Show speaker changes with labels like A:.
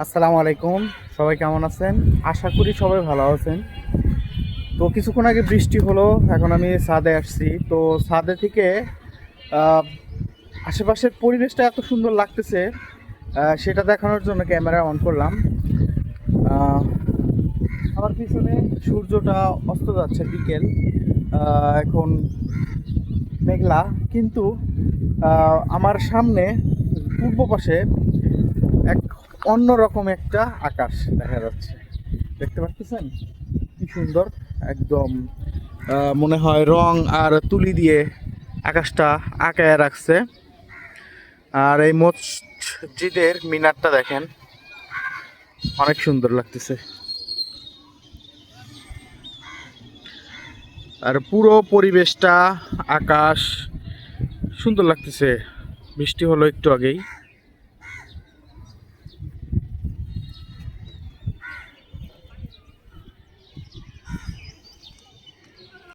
A: আসসালামু আলাইকুম। সবাই কেমন আছেন? আশা করি সবাই ভালো আছেন। তো কিছুক্ষণ আগে বৃষ্টি হলো, এখন আমি ছাদে আসছি। তো ছাদে থেকে আহ, আশেপাশের পরিবেশটা এত সুন্দর লাগতেছে, সেটা দেখানোর জন্য ক্যামেরা অন করলাম। আহ, আমার পিছনে সূর্যটা অস্ত যাচ্ছে, বিকেল। এখন মেঘলা, কিন্তু আমার সামনে পূর্ব পাশে এক অন্যরকম একটা আকাশ দেখা যাচ্ছে। দেখতে পাচ্ছেন কি সুন্দর, একদম মনে হয় রং আর তুলি দিয়ে আকাশটা আঁকায় রাখছে। আর এই মসজিদের মিনারটা দেখেন, অনেক সুন্দর লাগতেছে। আর পুরো পরিবেশটা, আকাশ সুন্দর লাগতেছে। বৃষ্টি হলো একটু আগেই।